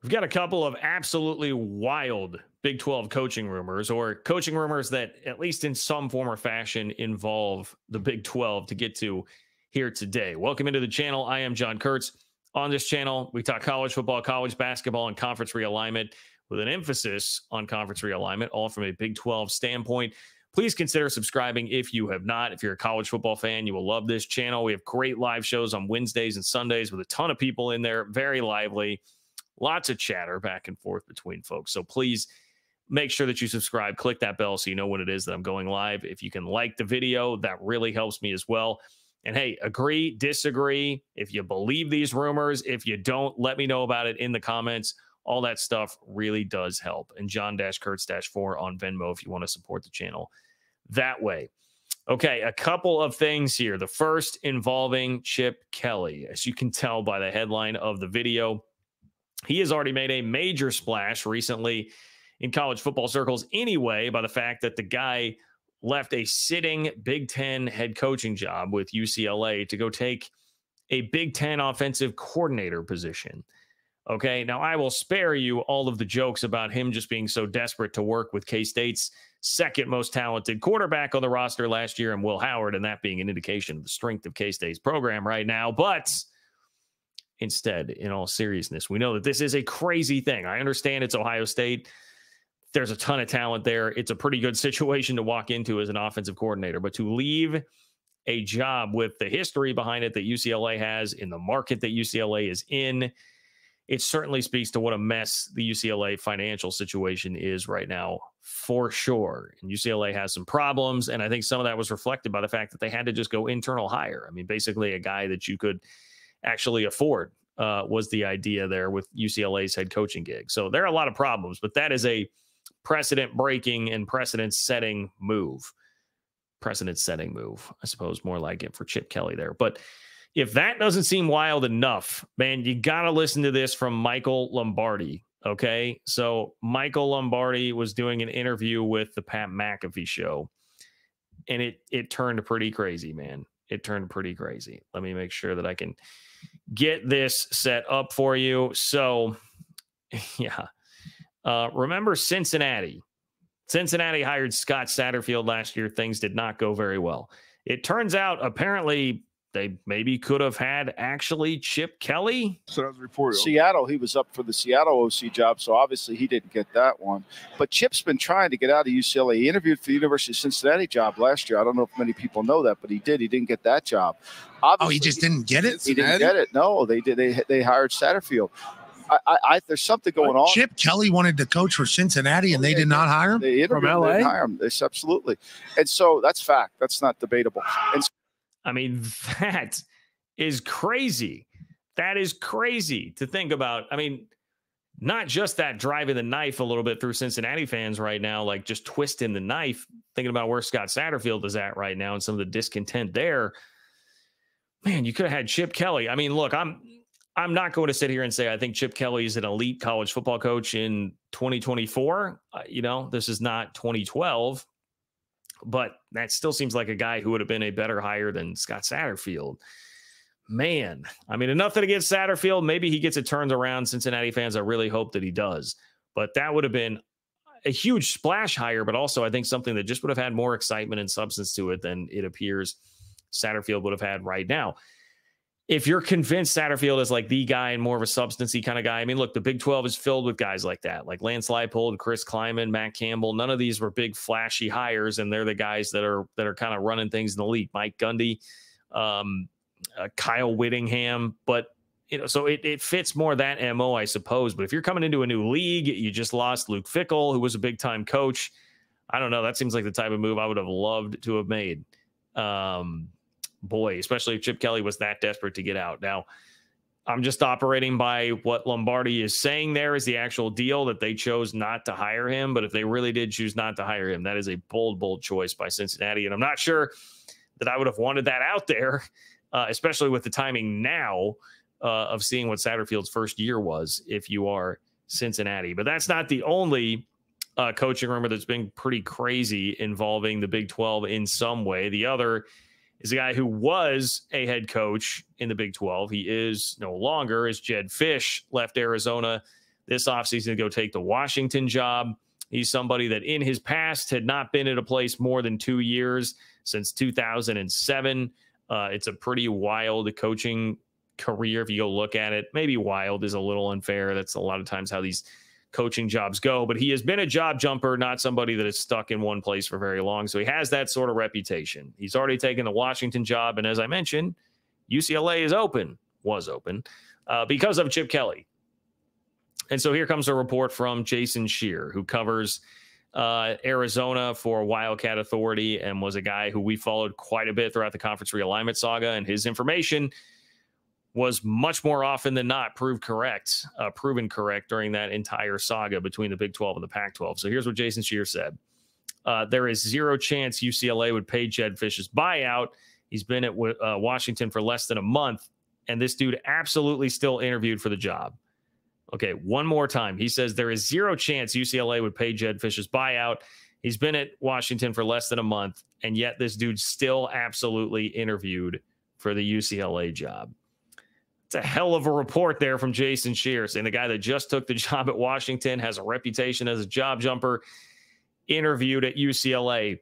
We've got a couple of absolutely wild Big 12 coaching rumors, or coaching rumors that, at least in some form or fashion, involve the Big 12 to get to here today. Welcome into the channel. I am John Kurtz. On this channel, we talk college football, college basketball, and conference realignment with an emphasis on conference realignment, all from a Big 12 standpoint. Please consider subscribing if you have not. If you're a college football fan, you will love this channel. We have great live shows on Wednesdays and Sundays with a ton of people in there, very lively. Lots of chatter back and forth between folks. So please make sure that you subscribe. Click that bell so you know when it is that I'm going live. If you can like the video, that really helps me as well. And hey, agree, disagree. If you believe these rumors, if you don't, let me know about it in the comments. All that stuff really does help. And John-Kurtz-4 on Venmo if you want to support the channel that way. Okay, a couple of things here. The first involving Chip Kelly. As you can tell by the headline of the video, he has already made a major splash recently in college football circles anyway by the fact that the guy left a sitting Big Ten head coaching job with UCLA to go take a Big Ten offensive coordinator position. Okay, now I will spare you all of the jokes about him just being so desperate to work with K-State's second most talented quarterback on the roster last year, and Will Howard, and that being an indication of the strength of K-State's program right now. But instead, in all seriousness, we know that this is a crazy thing. I understand it's Ohio State. There's a ton of talent there. It's a pretty good situation to walk into as an offensive coordinator, but to leave a job with the history behind it that UCLA has in the market that UCLA is in, it certainly speaks to what a mess the UCLA financial situation is right now, for sure. And UCLA has some problems, and I think some of that was reflected by the fact that they had to just go internal hire. I mean, basically a guy that you could actually afford was the idea there with UCLA's head coaching gig. So there are a lot of problems, but that is a precedent-breaking and precedent-setting move. Precedent-setting move, I suppose, more like it for Chip Kelly there. But if that doesn't seem wild enough, man, you got to listen to this from Michael Lombardi, okay? So Michael Lombardi was doing an interview with the Pat McAfee show, and it turned pretty crazy, man. It turned pretty crazy. Let me make sure that I can get this set up for you. So, yeah. Remember Cincinnati. Cincinnati hired Scott Satterfield last year. Things did not go very well. It turns out, apparently, they maybe could have had actually Chip Kelly. So that was reported. Seattle, he was up for the Seattle OC job, so obviously he didn't get that one. But Chip's been trying to get out of UCLA. He interviewed for the University of Cincinnati job last year. I don't know if many people know that, but he did. He didn't get that job. Obviously, he just didn't get it? He didn't get it. No, they did. They hired Satterfield. There's something going on. Chip Kelly wanted to coach for Cincinnati, and they did not hire him? They interviewed him. They didn't hire him. Absolutely. And so that's fact. That's not debatable. And I mean, that is crazy. That is crazy to think about. I mean, not just that driving the knife a little bit through Cincinnati fans right now, like just twisting the knife, thinking about where Scott Satterfield is at right now and some of the discontent there. Man, you could have had Chip Kelly. I mean, look, I'm not going to sit here and say I think Chip Kelly is an elite college football coach in 2024. This is not 2012. But that still seems like a guy who would have been a better hire than Scott Satterfield. Man, I mean, nothing against Satterfield. Maybe he gets it turned around. Cincinnati fans, I really hope that he does. But that would have been a huge splash hire, but also I think something that just would have had more excitement and substance to it than it appears Satterfield would have had right now. If you're convinced Satterfield is like the guy and more of a substancy kind of guy, I mean, look, the Big 12 is filled with guys like that, like Lance Leipold, Chris Kleiman, Matt Campbell. None of these were big flashy hires, and they're the guys that are kind of running things in the league. Mike Gundy, Kyle Whittingham, but so it fits more that MO, I suppose. But if you're coming into a new league, you just lost Luke Fickell, who was a big time coach. I don't know. That seems like the type of move I would have loved to have made. Boy, especially if Chip Kelly was that desperate to get out. Now, I'm just operating by what Lombardi is saying there is the actual deal that they chose not to hire him. But if they really did choose not to hire him, that is a bold choice by Cincinnati. And I'm not sure that I would have wanted that out there, especially with the timing now of seeing what Satterfield's first year was if you are Cincinnati. But that's not the only coaching rumor that's been pretty crazy involving the Big 12 in some way. The other is a guy who was a head coach in the Big 12. He is no longer, as Jedd Fisch left Arizona this offseason to go take the Washington job. He's somebody that in his past had not been at a place more than 2 years since 2007. It's a pretty wild coaching career if you go look at it. Maybe wild is a little unfair. That's a lot of times how these coaching jobs go. But he has been a job jumper, not somebody that is stuck in one place for very long. So he has that sort of reputation. He's already taken the Washington job. And as I mentioned, UCLA was open because of Chip Kelly. And so here comes a report from Jason Scheer, who covers Arizona for Wildcat Authority and was a guy who we followed quite a bit throughout the conference realignment saga. And his information was much more often than not proven correct during that entire saga between the Big 12 and the Pac-12. So here's what Jason Scheer said. There is zero chance UCLA would pay Jedd Fisch's buyout. He's been at Washington for less than a month, and this dude absolutely still interviewed for the job. Okay, one more time. He says there is zero chance UCLA would pay Jedd Fisch's buyout. He's been at Washington for less than a month, and yet this dude still absolutely interviewed for the UCLA job. It's a hell of a report there from Jason Scheer, saying the guy that just took the job at Washington, has a reputation as a job jumper, interviewed at UCLA.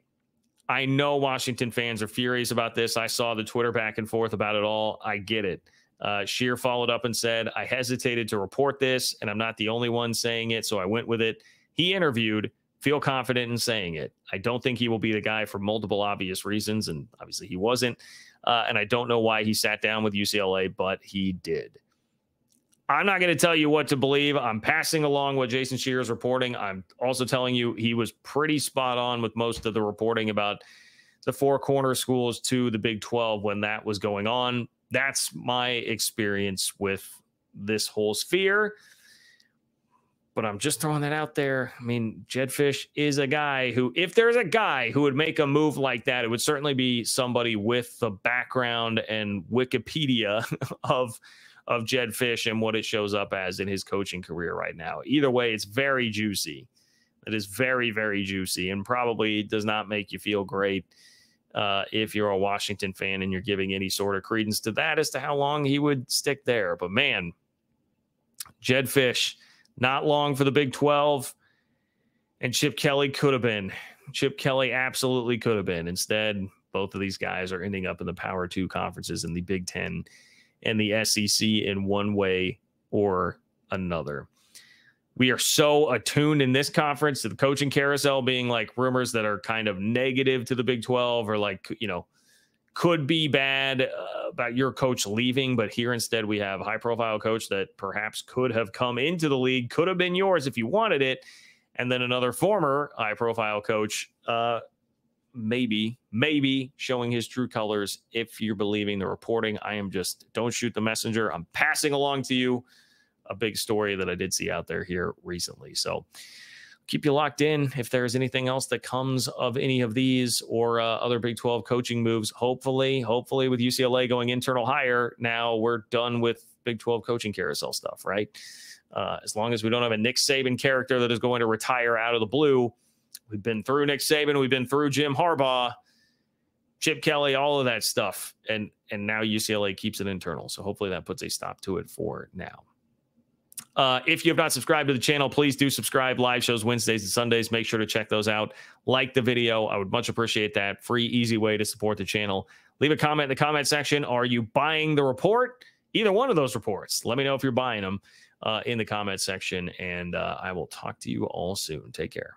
I know Washington fans are furious about this. I saw the Twitter back and forth about it all. I get it. Scheer followed up and said, I hesitated to report this, and I'm not the only one saying it, so I went with it. He interviewed, feel confident in saying it. I don't think he will be the guy for multiple obvious reasons, and obviously he wasn't. And I don't know why he sat down with UCLA, but he did. I'm not going to tell you what to believe. I'm passing along what Jason Scheer is reporting. I'm also telling you he was pretty spot on with most of the reporting about the four corner schools to the Big 12 when that was going on. That's my experience with this whole sphere. But I'm just throwing that out there. I mean, Jedd Fisch is a guy who, if there's a guy who would make a move like that, it would certainly be somebody with the background and Wikipedia of Jedd Fisch and what it shows up as in his coaching career right now. Either way, it's very juicy. It is very, very juicy and probably does not make you feel great if you're a Washington fan and you're giving any sort of credence to that as to how long he would stick there. But man, Jedd Fisch, not long for the Big 12, and Chip Kelly could have been. Chip Kelly absolutely could have been. Instead, both of these guys are ending up in the Power 2 conferences in the Big 10 and the SEC in one way or another. We are so attuned in this conference to the coaching carousel being like rumors that are kind of negative to the Big 12 or like, you know, could be bad about your coach leaving. But here instead we have a high profile coach that perhaps could have come into the league, could have been yours if you wanted it. And then another former high profile coach, maybe showing his true colors if you're believing the reporting. I am just, don't shoot the messenger. I'm passing along to you a big story that I did see out there here recently. So keep you locked in if there's anything else that comes of any of these or other Big 12 coaching moves. Hopefully with UCLA going internal hire, now we're done with Big 12 coaching carousel stuff, right? As long as we don't have a Nick Saban character that is going to retire out of the blue. We've been through Nick Saban. We've been through Jim Harbaugh, Chip Kelly, all of that stuff. And now UCLA keeps it internal. So hopefully that puts a stop to it for now. If you have not subscribed to the channel, please do subscribe. Live shows Wednesdays and Sundays. Make sure to check those out. Like the video. I would much appreciate that. Free, easy way to support the channel. Leave a comment in the comment section. Are you buying the report? Either one of those reports. Let me know if you're buying them in the comment section. And I will talk to you all soon. Take care.